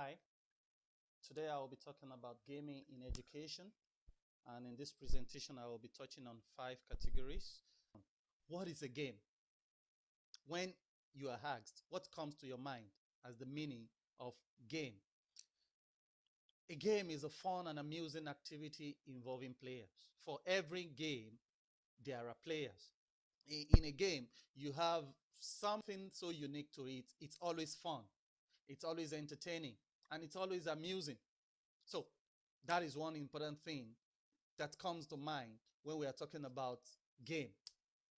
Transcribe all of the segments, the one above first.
Hi, today I will be talking about gaming in education, and in this presentation I will be touching on 5 categories. What is a game? When you are asked, what comes to your mind as the meaning of game? A game is a fun and amusing activity involving players. For every game, there are players. In a game, you have something so unique to it. It's always fun, it's always entertaining, and it's always amusing. So that is one important thing that comes to mind when we are talking about game.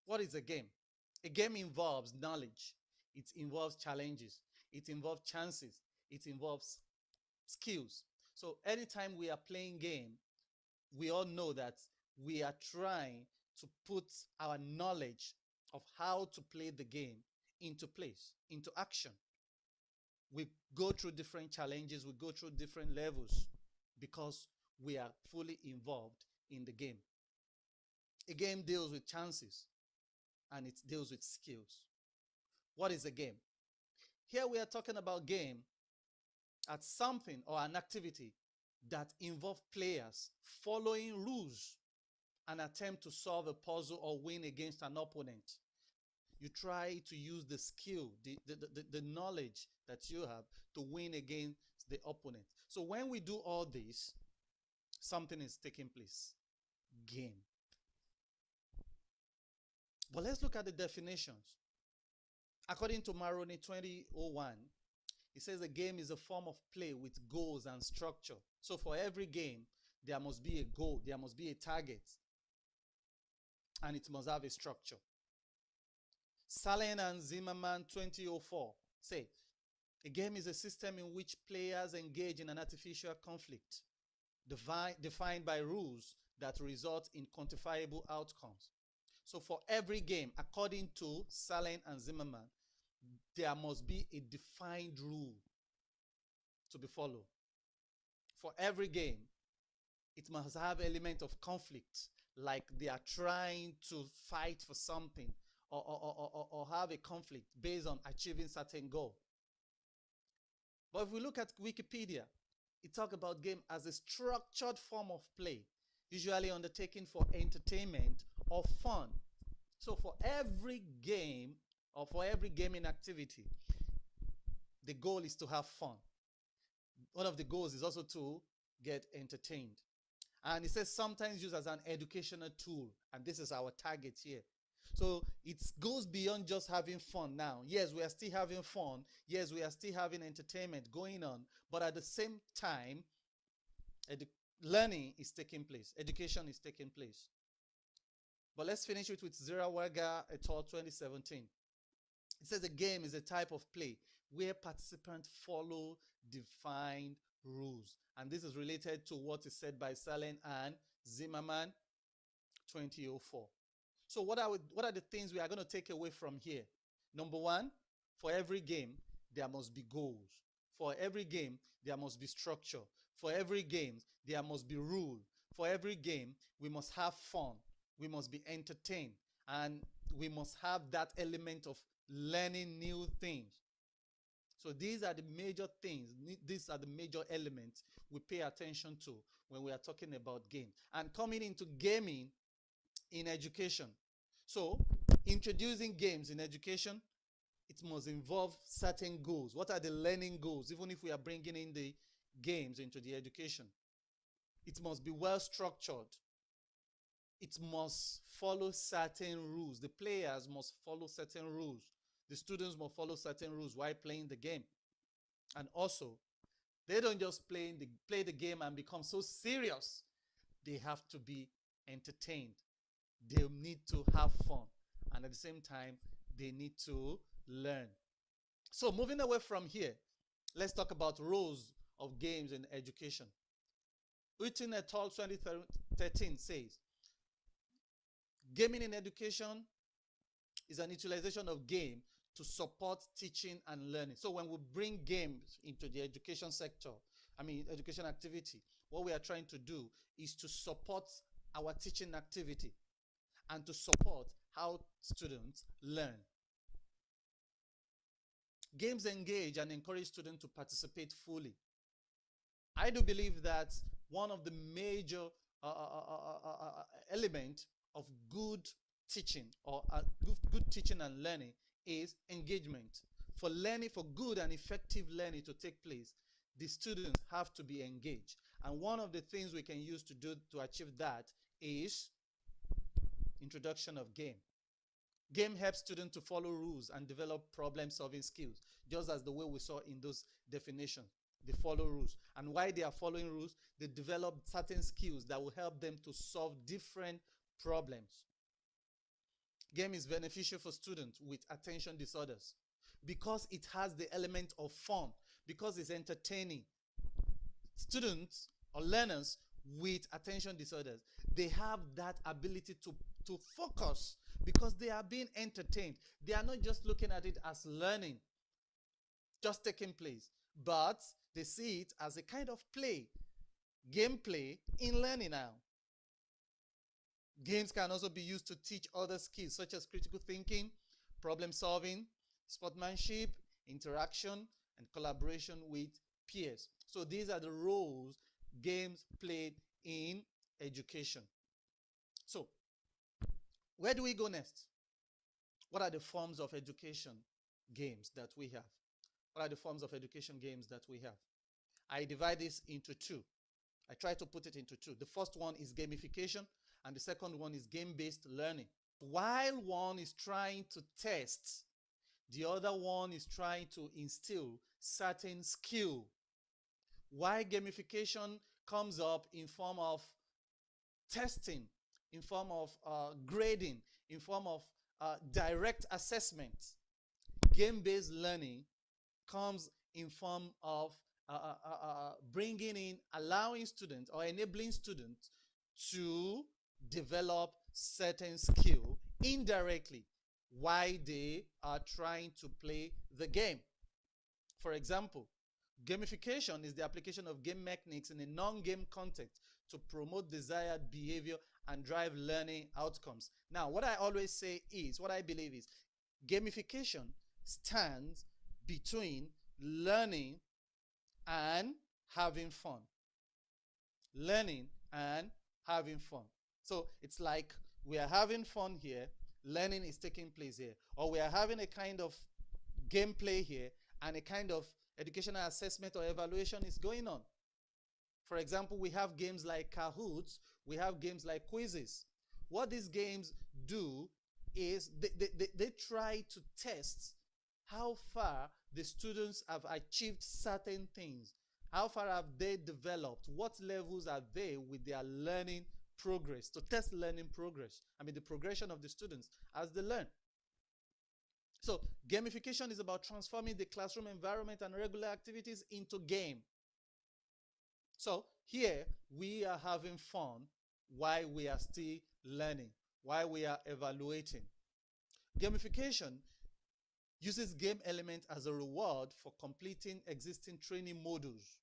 What is a game? A game involves knowledge, it involves challenges, it involves chances, it involves skills. So anytime we are playing game, we all know that we are trying to put our knowledge of how to play the game into place, into action. We go through different challenges, we go through different levels because we are fully involved in the game. A game deals with chances and it deals with skills. What is a game? Here we are talking about game as something or an activity that involves players following rules and attempt to solve a puzzle or win against an opponent. You try to use the skill, the knowledge that you have to win against the opponent. So when we do all this, something is taking place. Game. But let's look at the definitions. According to Maroni 2001, it says a game is a form of play with goals and structure. So for every game, there must be a goal, there must be a target, and it must have a structure. Salen and Zimmerman 2004 say a game is a system in which players engage in an artificial conflict defined by rules that result in quantifiable outcomes. So for every game, according to Salen and Zimmerman, there must be a defined rule to be followed. For every game, it must have element of conflict, like they are trying to fight for something or have a conflict based on achieving certain goal. But if we look at Wikipedia, it talks about game as a structured form of play, usually undertaken for entertainment or fun. So for every game or for every gaming activity, the goal is to have fun. One of the goals is also to get entertained. And it says sometimes used as an educational tool, and this is our target here. So it goes beyond just having fun now. Yes, we are still having fun. Yes, we are still having entertainment going on. But at the same time, learning is taking place. Education is taking place. But let's finish it with Ijeluola et al. 2017. It says a game is a type of play where participants follow defined rules. And this is related to what is said by Salen and Zimmerman 2004. So what are the things we are going to take away from here? Number one, for every game, there must be goals. For every game, there must be structure. For every game, there must be rule. For every game, we must have fun. We must be entertained. And we must have that element of learning new things. So these are the major things. These are the major elements we pay attention to when we are talking about game. And coming into gaming in education. So introducing games in education, it must involve certain goals. What are the learning goals, even if we are bringing in the games into the education? It must be well structured. It must follow certain rules. The players must follow certain rules. The students must follow certain rules while playing the game. And also, they don't just play the game and become so serious. They have to be entertained. They need to have fun. And at the same time, they need to learn. So moving away from here, let's talk about roles of games in education. Utin et al. 2013 says, gaming in education is an utilization of game to support teaching and learning. So when we bring games into the education sector, education activity, what we are trying to do is to support our teaching activity and to support how students learn. Games engage and encourage students to participate fully I do believe that one of the major element of good teaching or good teaching and learning is engagement. For learning, for good and effective learning to take place, the students have to be engaged. And one of the things we can use to do to achieve that is introduction of game. Game helps students to follow rules and develop problem-solving skills, just as the way we saw in those definitions. They follow rules. And while they are following rules, they develop certain skills that will help them to solve different problems. Game is beneficial for students with attention disorders because it has the element of fun, because it's entertaining. Students or learners with attention disorders, they have that ability to focus because they are being entertained. They are not just looking at it as learning just taking place, but they see it as a kind of play, gameplay in learning now. Games can also be used to teach other skills such as critical thinking, problem solving, sportsmanship, interaction, and collaboration with peers. So these are the roles games played in education. So where do we go next? What are the forms of education games that we have? What are the forms of education games that we have? I divide this into two. I try to put it into two. The first one is gamification, and the second one is game-based learning. While one is trying to test, the other one is trying to instill certain skill. Why gamification comes up in form of testing, in form of grading, in form of direct assessment. Game-based learning comes in form of bringing in, allowing students or enabling students to develop certain skill indirectly while they are trying to play the game. For example, gamification is the application of game mechanics in a non-game context to promote desired behavior and drive learning outcomes. Now, what I always say is, what I believe is, gamification stands between learning and having fun. Learning and having fun. So it's like we are having fun here, learning is taking place here, or we are having a kind of gameplay here and a kind of educational assessment or evaluation is going on. For example, we have games like Kahoots, we have games like quizzes. What these games do is they try to test how far the students have achieved certain things. How far have they developed? What levels are they with their learning progress? To test learning progress. I mean, the progression of the students as they learn. So gamification is about transforming the classroom environment and regular activities into game. So here we are having fun while we are still learning, while we are evaluating. Gamification uses game elements as a reward for completing existing training modules.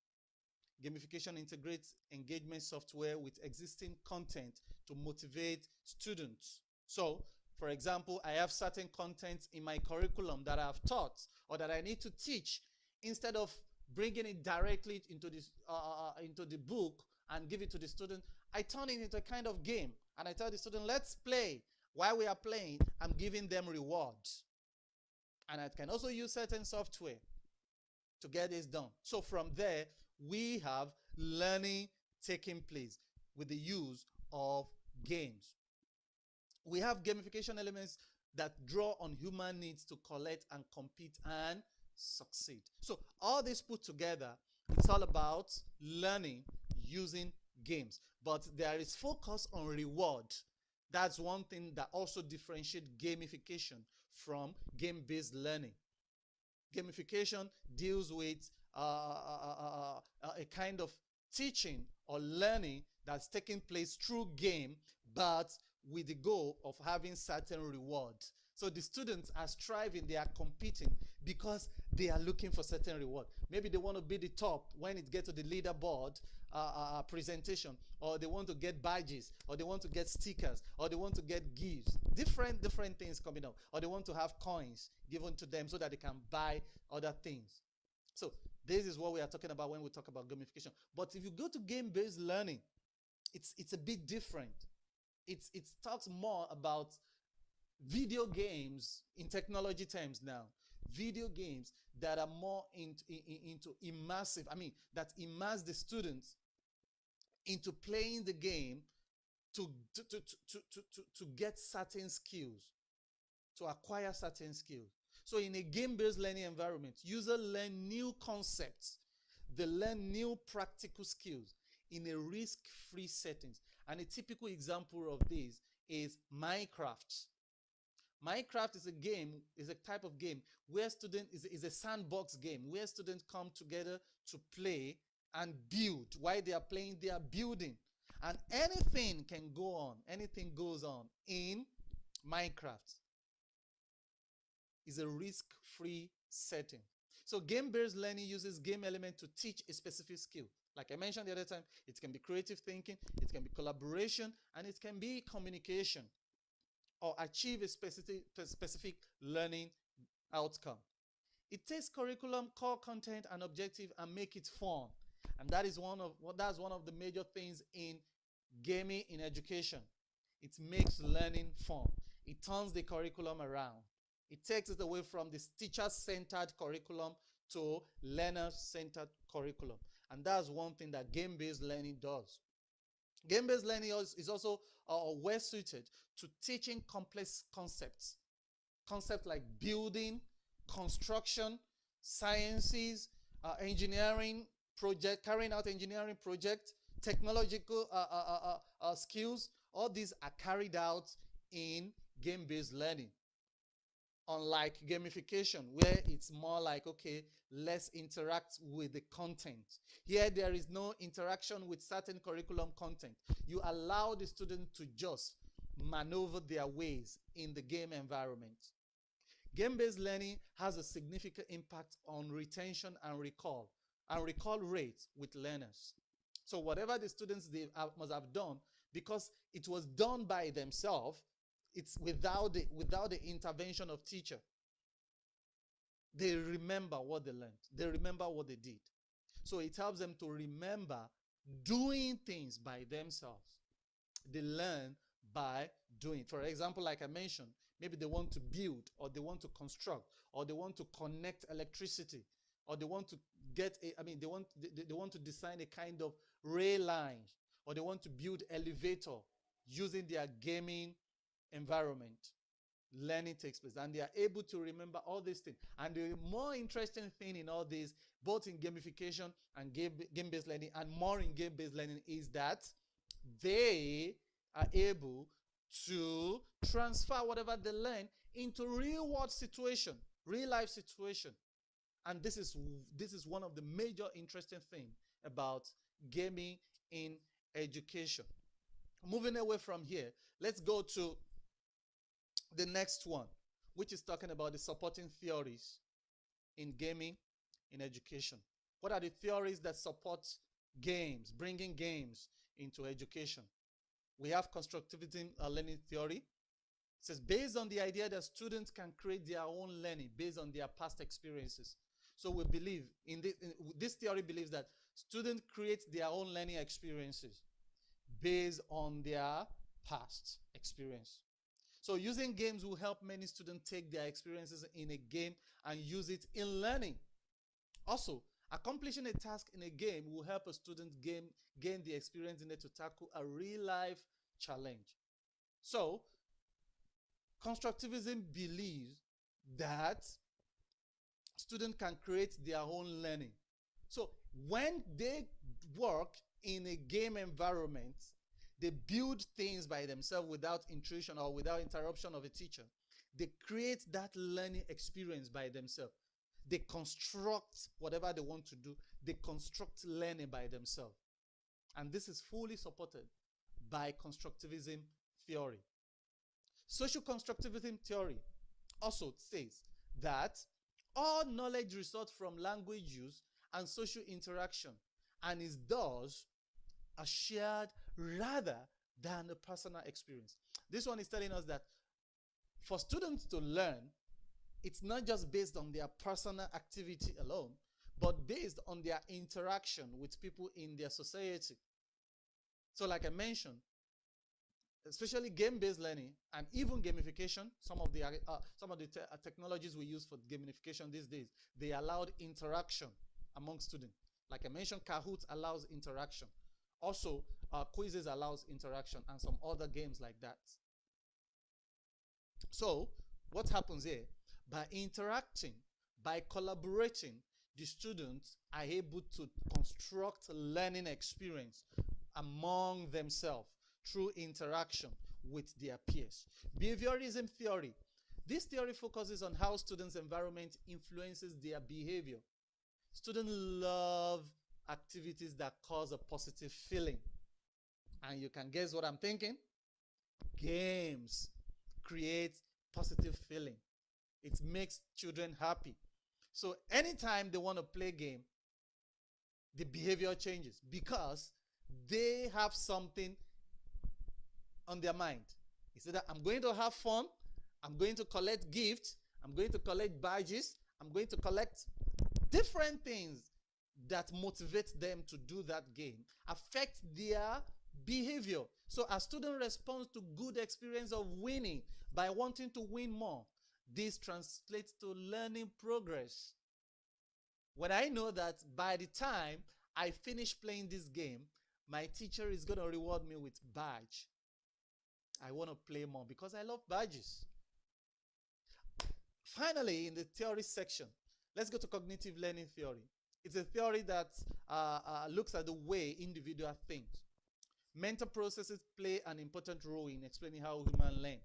Gamification integrates engagement software with existing content to motivate students. So, for example, I have certain content in my curriculum that I have taught or that I need to teach. Instead of bringing it directly into the book and give it to the student, I turn it into a kind of game. And I tell the student, let's play. While we are playing, I'm giving them rewards. And I can also use certain software to get this done. So from there, we have learning taking place with the use of games. We have gamification elements that draw on human needs to collect and compete and succeed. So all this put together, it's all about learning using games. But there is focus on reward. That's one thing that also differentiates gamification from game-based learning. Gamification deals with a kind of teaching or learning that's taking place through game, but with the goal of having certain rewards. So the students are striving, they are competing because they are looking for certain reward. Maybe they want to be the top when it gets to the leaderboard presentation, or they want to get badges, or they want to get stickers, or they want to get gifts. Different things coming up. Or they want to have coins given to them so that they can buy other things. So This is what we are talking about when we talk about gamification. But if you go to game-based learning, it's a bit different. It talks more about video games in technology terms now. Video games that are more into immersive, that immerse the students into playing the game to get certain skills, to acquire certain skills. So in a game-based learning environment, users learn new concepts. They learn new practical skills in a risk-free settings. And a typical example of this is Minecraft. Minecraft is a game, is a type of game where students, is a sandbox game where students come together to play and build. While they are playing, they are building. And anything can go on, anything goes on in Minecraft. It's a risk-free setting. So game-based learning uses game element to teach a specific skill. Like I mentioned the other time, it can be creative thinking, it can be collaboration, and it can be communication, or achieve a specific learning outcome. It takes curriculum, core content, and objective and make it fun. And that's one of the major things in gaming in education. It makes learning fun. It turns the curriculum around. It takes it away from this teacher-centered curriculum to learner-centered curriculum. And that's one thing that game-based learning does. Game-based learning is also well suited to teaching complex concepts. Concepts like building, construction, sciences, engineering project, carrying out engineering projects, technological skills. All these are carried out in game-based learning. Unlike gamification, where it's more like, okay, let's interact with the content. Here, there is no interaction with certain curriculum content. You allow the student to just maneuver their ways in the game environment. Game-based learning has a significant impact on retention and recall rate with learners. So whatever the students must have done, because it was done by themselves, it's without the intervention of teacher. They remember what they learned. They remember what they did. So it helps them to remember doing things by themselves. They learn by doing. For example, like I mentioned, maybe they want to build, or they want to construct, or they want to connect electricity, or they want to get they want to design a kind of rail line, or they want to build elevator using their gaming environment. Learning takes place, and they are able to remember all these things. And the more interesting thing in all this, both in gamification and game-based learning, and more in game-based learning, is that they are able to transfer whatever they learn into real-world situation, real-life situation. And this is one of the major interesting things about gaming in education. Moving away from here, let's go to the next one, which is talking about the supporting theories in gaming in education. What are the theories that support games, bringing games into education? We have constructivism learning theory. It says, based on the idea that students can create their own learning based on their past experiences. So we believe, this theory believes that students create their own learning experiences based on their past experience. So using games will help many students take their experiences in a game and use it in learning. Also, accomplishing a task in a game will help a student gain the experience needed to tackle a real-life challenge. So, constructivism believes that students can create their own learning. So, when they work in a game environment, they build things by themselves without intrusion or without interruption of a teacher. They create that learning experience by themselves. They construct whatever they want to do. They construct learning by themselves. And this is fully supported by constructivism theory. Social constructivism theory also says that all knowledge results from language use and social interaction, and is thus a shared rather than a personal experience. This one is telling us that for students to learn, it's not just based on their personal activity alone, but based on their interaction with people in their society. So like I mentioned, especially game-based learning and even gamification, some of the technologies we use for gamification these days, they allowed interaction among students. Like I mentioned, Kahoot allows interaction. Also, quizzes allows interaction and some other games like that. So, what happens here? By interacting, by collaborating, the students are able to construct learning experience among themselves through interaction with their peers. Behaviorism theory. This theory focuses on how students' environment influences their behavior. Students love activities that cause a positive feeling. And you can guess what I'm thinking? Games create positive feeling. It makes children happy. So anytime they want to play a game, the behavior changes because they have something on their mind. It's either I'm going to have fun, I'm going to collect gifts, I'm going to collect badges, I'm going to collect different things that motivate them to do that game, affect their behavior. So a student responds to good experience of winning by wanting to win more. This translates to learning progress. When I know that by the time I finish playing this game, my teacher is going to reward me with badge, I want to play more because I love badges. Finally, in the theory section, let's go to cognitive learning theory. It's a theory that looks at the way individual thinks. Mental processes play an important role in explaining how humans learn.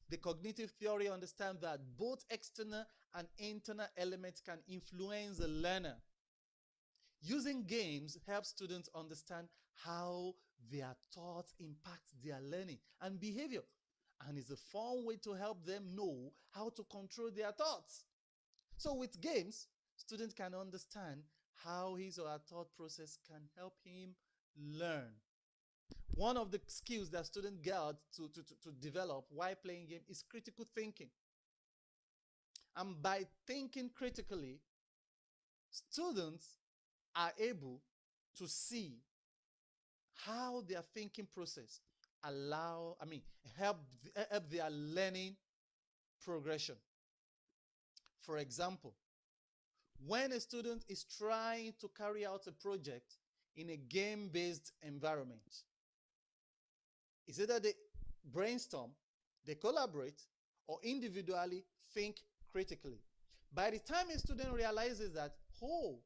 The cognitive theory understands that both external and internal elements can influence the learner. Using games helps students understand how their thoughts impact their learning and behavior, and is a fun way to help them know how to control their thoughts. So with games, students can understand how his or her thought process can help him learn. One of the skills that students get to develop while playing game is critical thinking. And by thinking critically, students are able to see how their thinking process help their learning progression. For example, when a student is trying to carry out a project in a game-based environment, it's either they brainstorm, they collaborate, or individually think critically. By the time a student realizes that, oh,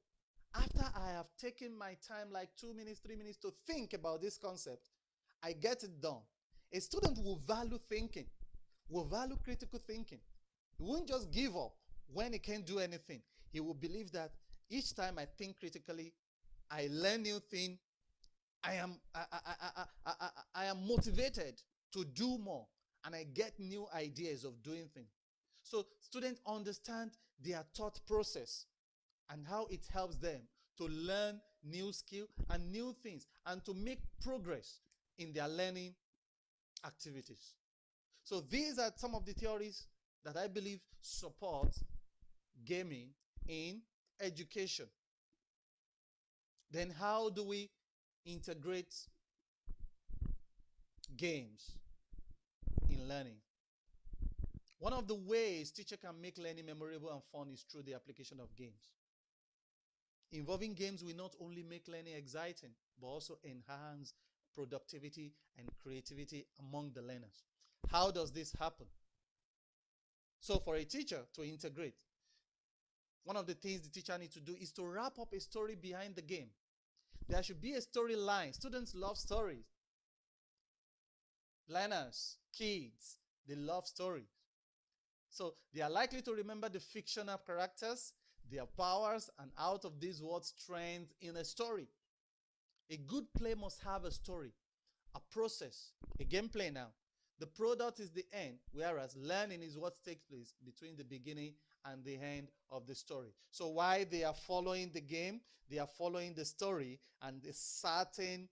after I have taken my time, like 2 minutes, 3 minutes to think about this concept, I get it done. A student will value thinking, will value critical thinking. He won't just give up when he can't do anything. He will believe that each time I think critically, I learn new things, I am motivated to do more, and I get new ideas of doing things. So students understand their thought process and how it helps them to learn new skills and new things and to make progress in their learning activities. So these are some of the theories that I believe support gaming in education. Then how do we integrate games in learning? One of the ways teacher can make learning memorable and fun is through the application of games. Involving games will not only make learning exciting, but also enhance productivity and creativity among the learners. How does this happen? So for a teacher to integrate, one of the things the teacher needs to do is to wrap up a story behind the game. There should be a storyline. Students love stories. Learners, kids, they love stories. So they are likely to remember the fictional characters, their powers, and out of these words strength in a story. A good play must have a story, a process, a gameplay now. The product is the end, whereas learning is what takes place between the beginning and the end of the story. So while they are following the game, they are following the story, and a certain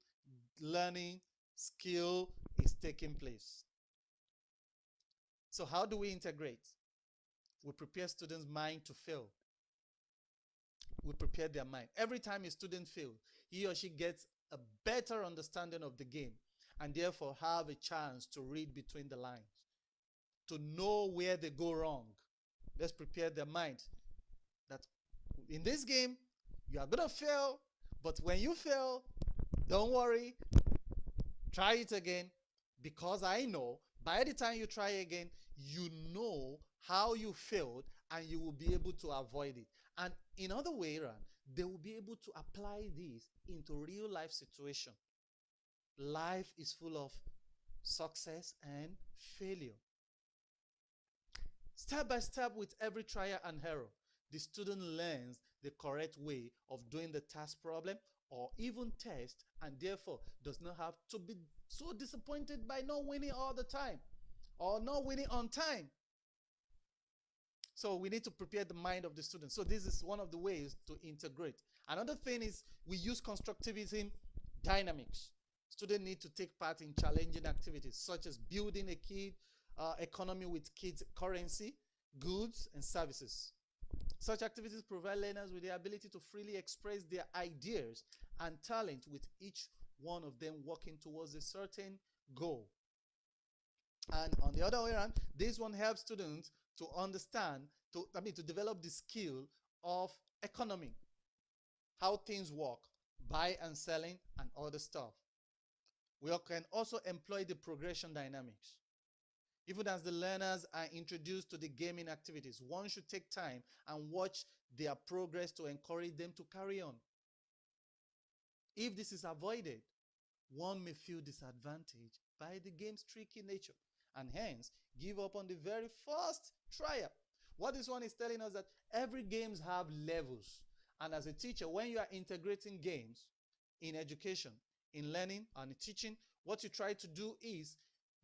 learning skill is taking place. So how do we integrate? We prepare students' mind to fail. we prepare their mind. Every time a student fails, he or she gets a better understanding of the game and therefore have a chance to read between the lines, to know where they go wrong. Let's prepare their mind that in this game, you are going to fail, but when you fail, don't worry, try it again, because I know by the time you try again, you know how you failed and you will be able to avoid it. And in other way around, they will be able to apply this into real life situation. Life is full of success and failure. Step by step, with every trial and error, the student learns the correct way of doing the task problem or even test, and therefore does not have to be so disappointed by not winning all the time or not winning on time. So we need to prepare the mind of the student. So this is one of the ways to integrate. Another thing is we use constructivism dynamics. Students need to take part in challenging activities such as building a kid economy with kids' currency, goods, and services. Such activities provide learners with the ability to freely express their ideas and talent, with each one of them working towards a certain goal. And on the other way around, this one helps students to understand, to develop the skill of economy, how things work, buy and selling, and other stuff. We can also employ the progression dynamics. Even as the learners are introduced to the gaming activities, one should take time and watch their progress to encourage them to carry on. If this is avoided, one may feel disadvantaged by the game's tricky nature and hence give up on the very first trial. What this one is telling us that every games have levels. And as a teacher, when you are integrating games in education, in learning and in teaching, what you try to do is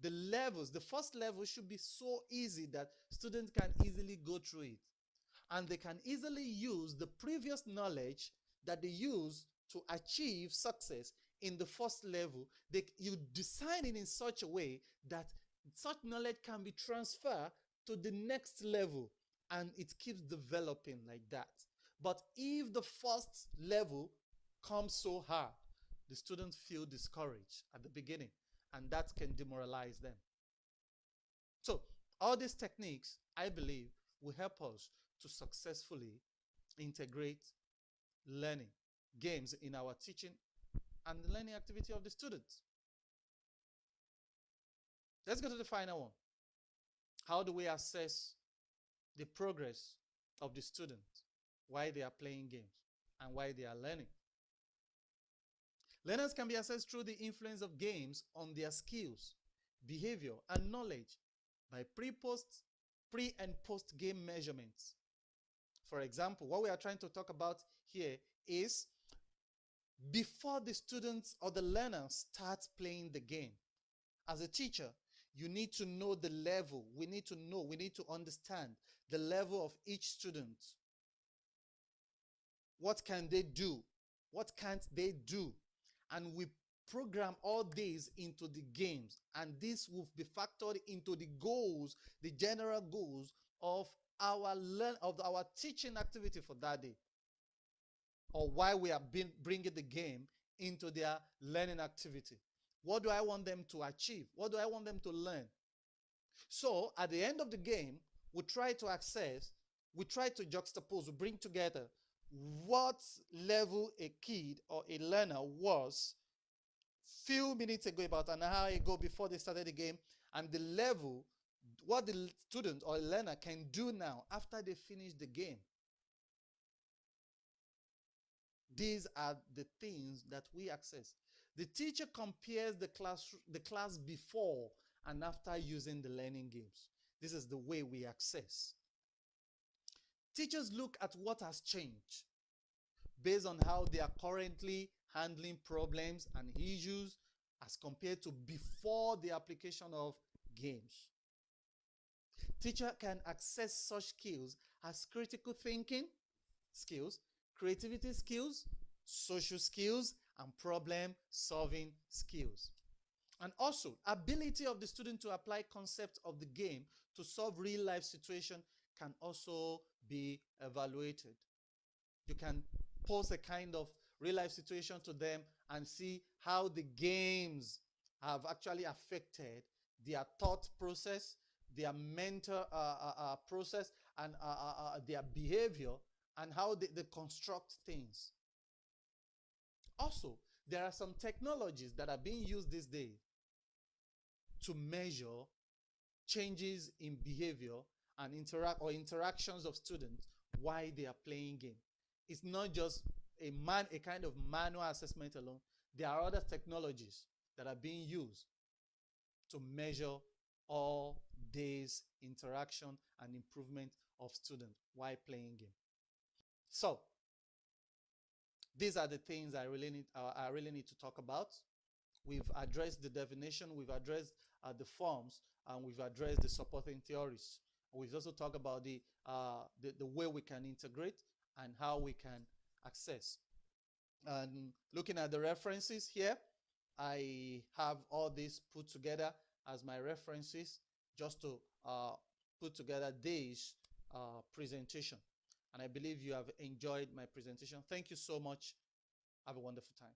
the levels, the first level should be so easy that students can easily go through it. And they can easily use the previous knowledge that they use to achieve success in the first level. You design it in such a way that such knowledge can be transferred to the next level, and it keeps developing like that. But if the first level comes so hard, the students feel discouraged at the beginning, and that can demoralize them. So all these techniques, I believe, will help us to successfully integrate learning, games in our teaching and the learning activity of the students. Let's go to the final one. How do we assess the progress of the student while they are playing games and while they are learning? Learners can be assessed through the influence of games on their skills, behavior, and knowledge by pre and post-game measurements. For example, what we are trying to talk about here is before the students or the learner starts playing the game. As a teacher, you need to know the level. We need to understand the level of each student. What can they do? What can't they do? And we program all these into the games, and this will be factored into the goals, the general goals of our teaching activity for that day, or why we are bringing the game into their learning activity. What do I want them to achieve? What do I want them to learn? So at the end of the game, we try to juxtapose, we bring together what level a kid or a learner was few minutes ago, about an hour ago before they started the game, and the level, what the student or learner can do now after they finish the game. These are the things that we access. The teacher compares the class before and after using the learning games. This is the way we access. Teachers look at what has changed based on how they are currently handling problems and issues as compared to before the application of games. Teacher can access such skills as critical thinking skills, creativity skills, social skills, and problem-solving skills. And also, ability of the student to apply concepts of the game to solve real-life situations can also be evaluated. You can pose a kind of real life situation to them and see how the games have actually affected their thought process, their mental process, and their behavior, and how they construct things. Also, there are some technologies that are being used these days to measure changes in behavior and interactions of students while they are playing game. It's not just a kind of manual assessment alone. There are other technologies that are being used to measure all days interaction and improvement of students while playing game. So these are the things I really need to talk about. We've addressed the definition, we've addressed the forms, and we've addressed the supporting theories. We've also talked about the way we can integrate and how we can access. And looking at the references here, I have all this put together as my references just to put together this presentation. And I believe you have enjoyed my presentation. Thank you so much. Have a wonderful time.